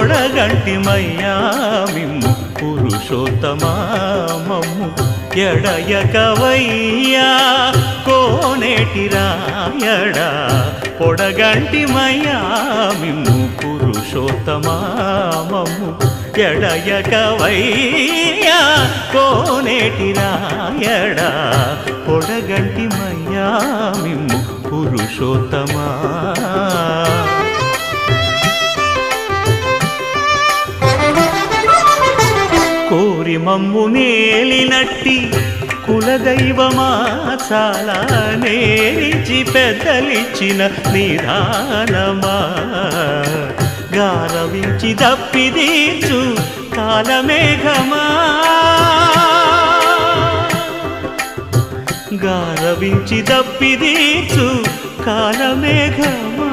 పొడగంటిమయ్యా మిమ్ము పురుషోత్తమా మమ్ము ఎడయకవయ్యా కోనేటి రాయడా పొడగంటిమయ్యా మిమ్ము పురుషోత్తమా మమ్ము ఎడయకవయ్యా కోనేటి రాయడా పొడగంటిమయ్యా మిమ్ము పురుషోత్తమా కోరి మమ్ము నేలినట్టి కులదైవమా చాలా నేరించి పెద్దలిచ్చిన నిదానమా గారవించి దప్పిదీర్చు కాలమేఘమా గారవించి దప్పిదీర్చు కాలమేఘమా